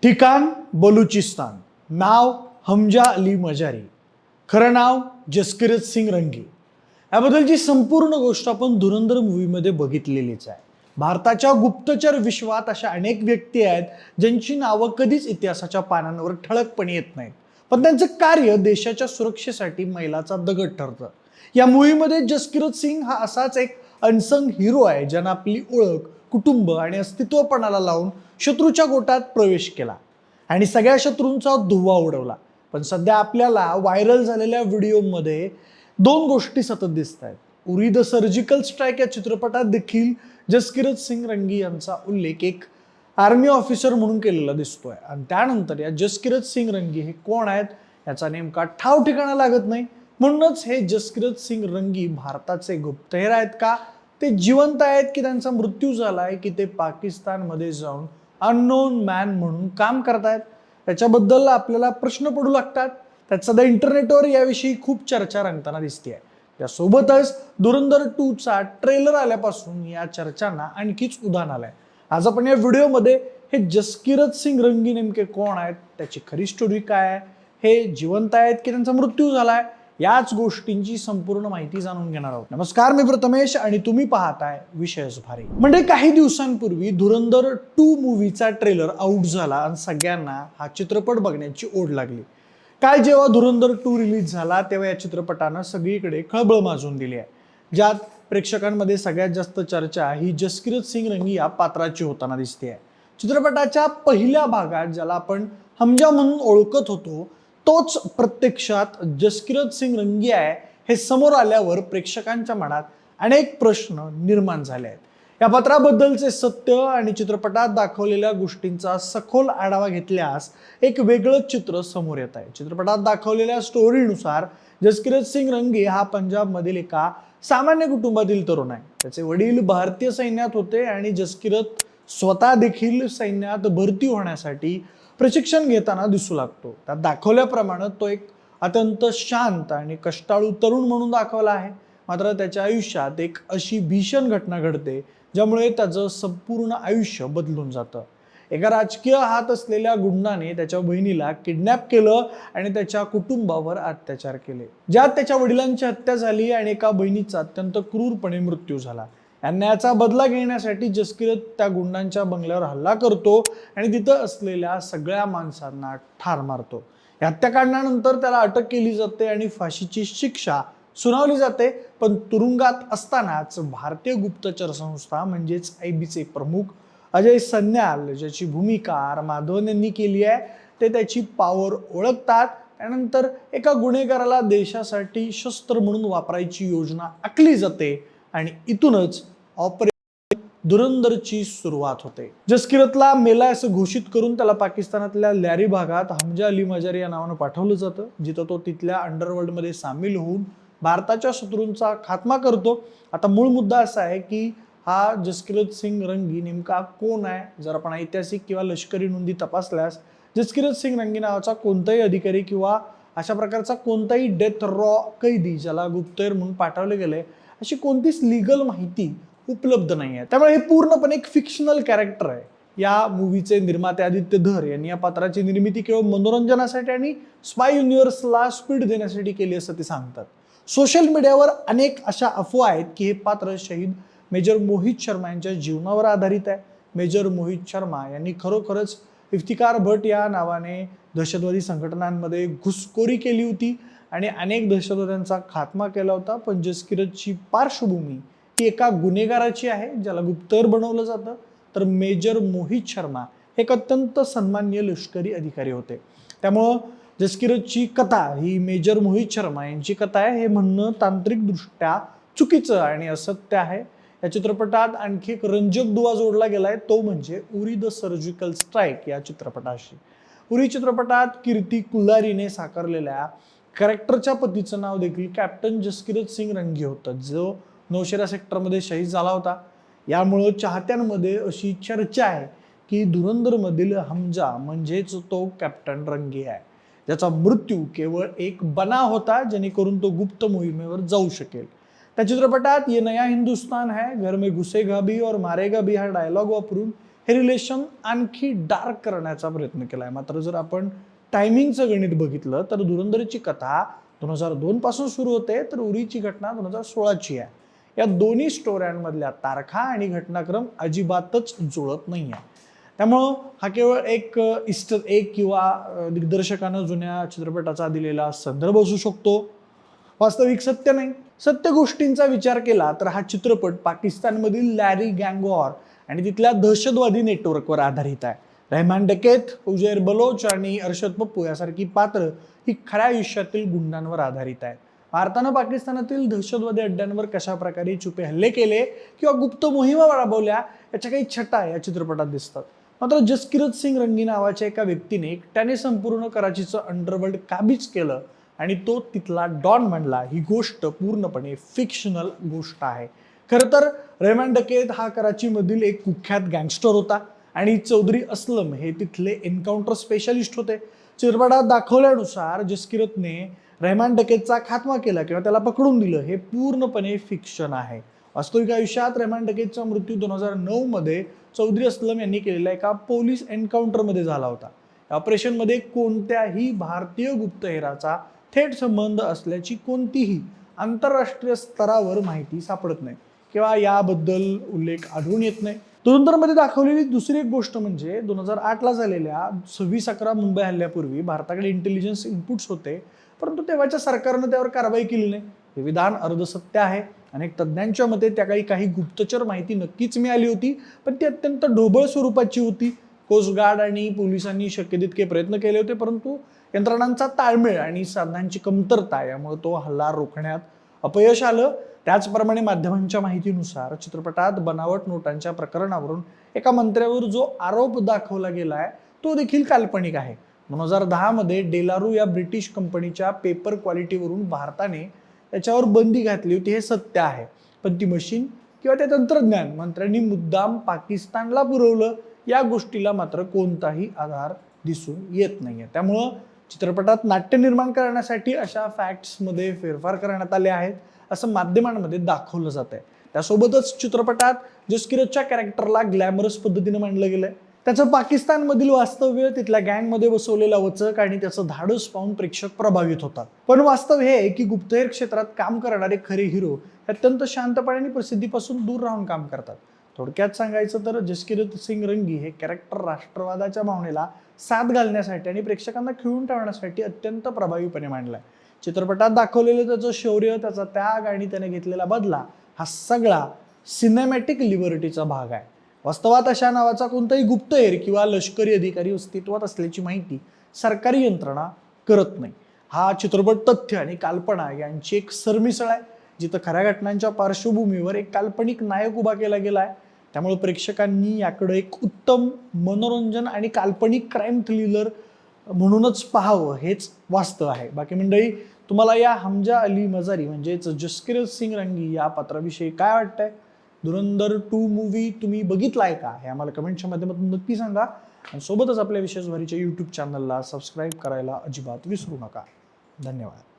ठिकाण बलुचिस्तान, नाव हमजा अली मजारी, खरं नाव जसकिरत सिंग रंगी। याबद्दलची संपूर्ण गोष्ट आपण धुरंधर मूवीमध्ये बघितलेलीच आहे। भारताच्या गुप्तचर विश्वात अशा अनेक व्यक्ती आहेत ज्यांची नावं कधीच इतिहासाच्या पानांवर ठळकपणे येत नाहीत, पण त्यांचं कार्य देशाच्या सुरक्षेसाठी मैलाचा दगड ठरतं। या मूवीमध्ये जसकिरत सिंग हा असाच एक अनसंग हिरो आहे ज्यानं आपली ओळख, कुटुंब आणि अस्तित्वपणाला लावून शत्रूच्या गोटात प्रवेश केला आणि सगळ्या शत्रूंचा धुव्वा उडवला। पण सध्या आपल्याला व्हायरल झालेल्या व्हिडिओमध्ये दोन गोष्टी सतत दिसत आहेत। उरी द सर्जिकल स्ट्राईक या चित्रपटात देखील जसकिरत सिंग रंगी यांचा उल्लेख एक आर्मी ऑफिसर म्हणून केलेला दिसतोय, आणि त्यानंतर या जसकिरत सिंग रंगी हे कोण आहेत याचा नेमका ठाव ठिकाणा लागत नाही। म्हणूनच हे जसकिरत सिंग रंगी भारताचे गुप्तहेर आहेत का, ते जिवंत आहेत की त्यांचा मृत्यू झालाय, की ते पाकिस्तानमध्ये जाऊन अननोन मॅन म्हणून काम करतायत, याच्याबद्दल आपल्याला प्रश्न पडू लागतात। त्यात सध्या इंटरनेटवर याविषयी खूप चर्चा रंगताना दिसते आहे। त्यासोबतच धुरंधर 2 चा ट्रेलर आल्यापासून या चर्चांना आणखीच उधाण आलंय। आज आपण या व्हिडिओमध्ये हे जसकिरत सिंग रंगी नेमके कोण आहेत, त्याची खरी स्टोरी काय आहे, हे जिवंत आहेत की त्यांचा मृत्यू झालाय, याच गोष्टींची संपूर्ण माहिती जाणून घेणार आहोत। नमस्कार, मी प्रथमेश आणि तुम्ही पाहताय विशेष भारी। म्हणजे काही दिवसांपूर्वी धुरंधर 2 मूवीचा ट्रेलर आउट झाला आणि सगळ्यांना हा चित्रपट बघण्याची ओढ लागली। काय जेव्हा धुरंधर 2 रिलीज झाला तेव्हा या चित्रपटानं सगळीकडे खळबळ माजवून दिली आहे, ज्यात प्रेक्षकांमध्ये सगळ्यात जास्त चर्चा ही जसकिरत सिंग रंगी या पात्राची होताना दिसते आहे। चित्रपटाच्या पहिल्या भागात ज्याला आपण हमजा म्हणून ओळखत होतो तोच प्रत्यक्षात जसकिरत सिंग रंगी आहे हे समोर आल्यावर प्रेक्षकांच्या मनात अनेक प्रश्न निर्माण झाले आहेत। या पात्राबद्दलचे सत्य आणि चित्रपटात दाखवलेल्या गोष्टींचा सखोल आढावा घेतल्यास एक वेगळंच चित्र समोर येत आहे। चित्रपटात दाखवलेल्या स्टोरीनुसार जसकिरत सिंग रंगी हा पंजाबमधील एका सामान्य कुटुंबातील तरुण आहे। त्याचे वडील भारतीय सैन्यात होते आणि जसकिरत स्वतः देखील सैन्यात भरती होण्यासाठी प्रशिक्षण घेताना दिसू लागतो। त्यात दाखवल्याप्रमाणे तो एक अत्यंत शांत आणि कष्टाळू तरुण म्हणून दाखवला आहे। मात्र त्याच्या आयुष्यात एक अशी भीषण घटना घडते ज्यामुळे त्याचं संपूर्ण आयुष्य बदलून जातं। एका राजकीय हात असलेल्या गुंडाने त्याच्या बहिणीला किडनॅप केलं आणि त्याच्या कुटुंबावर अत्याचार केले, ज्यात त्याच्या वडिलांची हत्या झाली आणि एका बहिणीचा अत्यंत क्रूरपणे मृत्यू झाला। अन्यायाचा बदला घेण्यासाठी जसकिरत त्या गुंडांच्या बंगल्यावर हल्ला करतो आणि तिथं असलेल्या सगळ्या माणसांना ठार मारतो। हत्याकांडानंतर त्याला अटक केली जाते आणि फाशीची शिक्षा सुनावली जाते, पण तुरुंगात असतानाच भारतीय गुप्तचर संस्था म्हणजेच IB चे प्रमुख अजय सन्याल, ज्याची भूमिका आर माधवन यांनी केली आहे, ते त्याची पॉवर ओळखतात। त्यानंतर एका गुन्हेगाराला देशासाठी शस्त्र म्हणून वापरायची योजना आखली जाते आणि इथूनच ऑपरेशन धुरंधरची सुरुवात होते। जसकिरतला मेला असं घोषित करून त्याला पाकिस्तानातल्या लॅरी भागात हमजा अली मजारी या नावानं पाठवलं जातं, जिथं तो तिथल्या अंडरवर्ल्डमध्ये सामील होऊन भारताच्या शत्रूंचा खात्मा करतो। आता मूळ मुद्दा असा आहे की हा जसकिरत सिंग रंगी नेमका कोण आहे। जर आपण ऐतिहासिक किंवा लष्करी नोंदी तपासल्यास जसकिरत सिंग रंगी नावाचा कोणताही अधिकारी किंवा अशा प्रकारचा कोणताही डेथ रॉ कैदी ज्याला गुप्तहेर म्हणून पाठवले गेले अशी कोणतीच लीगल माहिती उपलब्ध नाही आहे। त्यामुळे हे पूर्णपणे एक फिक्शनल कॅरेक्टर आहे। या मूवीचे निर्माते आदित्य धर यांनी या पात्राची निर्मिती केवळ मनोरंजनासाठी आणि स्पाय युनिव्हर्सला स्पीड देण्यासाठी केली असं ते सांगतात। सोशल मीडियावर अनेक अशा अफवा आहेत की हे पात्र शहीद मेजर मोहित शर्मा यांच्या जीवनावर आधारित आहे। मेजर मोहित शर्मा यांनी खरोखरच इफ्तिकार भट या नावाने दहशतवादी संघटनांमध्ये घुसखोरी केली होती आणि अनेक दहशतवाद्यांचा खात्मा केला होता, पण जसकिरतची पार्श्वभूमी ही एका गुन्हेगाराची आहे ज्याला गुप्तहेर बनवलं जातं। तर मेजर मोहित शर्मा हे एक अत्यंत सन्माननीय लष्करी अधिकारी होते। त्यामुळं जसकिरतची कथा ही मेजर मोहित शर्मा यांची कथा आहे हे म्हणणं तांत्रिकदृष्ट्या चुकीचं आणि असत्य आहे। या चित्रपटात आणखी एक रंजक दुवा जोडला गेलाय, तो म्हणजे उरी द सर्जिकल स्ट्राईक या चित्रपटाशी। उरी चित्रपटात कीर्ती कुल्हारीने साकारलेल्या कॅरेक्टरच्या पतीचं नाव देखील कॅप्टन जसकिरत सिंग रंगी होतं, जो नौशेरा सेक्टरमध्ये शहीद झाला होता। यामुळं चाहत्यांमध्ये अशी चर्चा आहे की धुरंधरमधील हमजा म्हणजेच तो कॅप्टन रंगी आहे, ज्याचा मृत्यू केवळ एक बनाव होता जेणेकरून तो गुप्त मोहिमेवर जाऊ शकेल। त्या चित्रपटात ये नया हिंदुस्तान है, घर में घुसेगा भी और मारेगा भी हा डायलॉग वापरून हे रिलेशन आणखी डार्क करण्याचा प्रयत्न केला आहे. मात्र जर आपण टायमिंगचं गणित बघितलं तर धुरंधरची कथा 2002 पासून सुरू होते, तर उरीची घटना 2016ची आहे. या दोन्ही स्टोऱ्यांमधल्या तारखा आणि घटनाक्रम अजिबातच जुळत नाही आहे. त्यामुळं हा केवळ एक इस्टर एक किंवा दिग्दर्शकानं जुन्या चित्रपटाचा दिलेला संदर्भ असू शकतो, वास्तविक सत्य नाही. सत्य गोष्टींचा विचार केला तर हा चित्रपट पाकिस्तानमधील लॅरी गँग वॉर आणि तिथल्या दहशतवादी नेटवर्कवर आधारित आहे. रहमान डकेत, उजैर बलोच आणि अरशद पप्पू यासारखी पात्र ही खऱ्या आयुष्यातील गुंडांवर आधारित आहेत. भारतानं पाकिस्तानातील दहशतवादी अड्ड्यांवर कशा प्रकारे छुपे हल्ले केले किंवा गुप्त मोहिमा राबवल्या याच्या काही छटा या चित्रपटात दिसतात. मात्र जसकिरत सिंग रंगी नावाच्या एका व्यक्तीने एकट्याने संपूर्ण कराचीचं अंडरवर्ल्ड काबीज केलं आणि तो तिथला डॉन म्हणला, ही गोष्ट पूर्णपणे फिक्शनल गोष्ट आहे. खरं तर रहमान डकेत हा कराचीमधील एक कुख्यात गँगस्टर होता आणि चौधरी असलम हे तिथले एन्काउंटर स्पेशलिस्ट होते. चित्रपटात दाखवल्यानुसार जसकिरतने रहमान डकेतचा खात्मा केला किंवा त्याला पकडून दिलं हे पूर्णपणे फिक्शन आहे. वास्तविक आयुष्यात रहमान डकेतचा मृत्यू 2009 मध्ये चौधरी असलम यांनी केलेल्या एका पोलीस एन्काउंटरमध्ये झाला होता. या ऑपरेशनमध्ये कोणत्याही भारतीय गुप्तहेराचा थेट संबंध असल्याची कोणतीही आंतरराष्ट्रीय स्तरावर माहिती सापडत नाही किंवा याबद्दल उल्लेख आढळून येत नाही. धुरंधरमध्ये दाखवलेली दुसरी एक गोष्ट म्हणजे 2008ला झालेल्या 26/11 मुंबई हल्ल्यापूर्वी भारताकडे इंटेलिजन्स इनपुट्स होते, परंतु तेव्हाच्या सरकारनं त्यावर कारवाई केली नाही. हे विधान अर्धसत्य आहे. अनेक तज्ज्ञांच्या मते त्याकाळी काही गुप्तचर माहिती नक्कीच मिळाली होती, पण ती अत्यंत ढोबळ स्वरूपाची होती. कोस्ट गार्ड आणि पोलिसांनी शक्य तितके प्रयत्न केले होते, परंतु यंत्रणांचा ताळमेळ आणि साधनांची कमतरता यामुळे तो हल्ला रोखण्यात अपयश आलं. त्याचप्रमाणे माध्यमांच्या माहितीनुसार चित्रपटात बनावट नोटांच्या प्रकरणावरून एका मंत्र्यावर जो आरोप दाखवला गेलाय तो देखील काल्पनिक आहे. 2010 मध्ये डेलारू या ब्रिटिश कंपनीच्या पेपर क्वालिटीवरून भारताने त्याच्यावर बंदी घातली होती, हे सत्य आहे. पण ती मशीन किंवा ते तंत्रज्ञान मंत्र्यांनी मुद्दाम पाकिस्तानला पुरवलं या गोष्टीला मात्र कोणताही आधार दिसून येत नाहीये. त्यामुळं चित्रपटात नाट्य निर्माण करण्यासाठी अशा फॅक्ट्समध्ये फेरफार करण्यात आले आहेत असं माध्यमांमध्ये दाखवलं जात आहे. त्यासोबतच चित्रपटात जसकिरतच्या कॅरेक्टरला ग्लॅमरस पद्धतीने मांडलं गेलंय. त्याचं पाकिस्तानमधील वास्तव्य, तिथल्या गँगमध्ये बसवलेला वचक आणि त्याचं धाडस पाहून प्रेक्षक प्रभावित होतात. पण वास्तव हे की गुप्तहेर क्षेत्रात काम करणारे खरे हिरो अत्यंत शांतपणे आणि प्रसिद्धीपासून दूर राहून काम करतात. थोडक्यात सांगायचं तर जसकिरत सिंग रंगी हे कॅरेक्टर राष्ट्रवादाच्या भावनेला साथ घालण्यासाठी आणि प्रेक्षकांना खिळून ठेवण्यासाठी अत्यंत प्रभावीपणे मांडलाय. चित्रपटात दाखवलेलं त्याचं शौर्य, त्याचा त्याग आणि त्याने घेतलेला बदला हा सगळा सिनेमॅटिक लिबर्टीचा भाग आहे. वास्तवात अशा नावाचा कोणताही गुप्तहेर किंवा लष्करी अधिकारी अस्तित्वात असल्याची माहिती सरकारी यंत्रणा करत नाही. हा चित्रपट तथ्य आणि कल्पना यांची एक सरमिसळ आहे, जिथं खऱ्या घटनांच्या पार्श्वभूमीवर एक काल्पनिक नायक उभा केला गेला आहे. त्यामुळे प्रेक्षकांनी याकडे एक उत्तम मनोरंजन आणि काल्पनिक क्राईम थ्रिलर म्हणूनच पाहावं हेच वास्तव आहे. बाकी मंडळी, तुम्हाला या हमजा अली मजारी म्हणजेच जसकिरत सिंग रंगी या पात्राविषयी काय वाटतंय? धुरंधर 2 मूवी तुम्ही बघितलाय का हे आम्हाला कमेंटच्या माध्यमातून नक्की सांगा. आणि सोबतच आपल्या विशेष भारीच्या यूट्यूब चॅनलला सबस्क्राईब करायला अजिबात विसरू नका. धन्यवाद.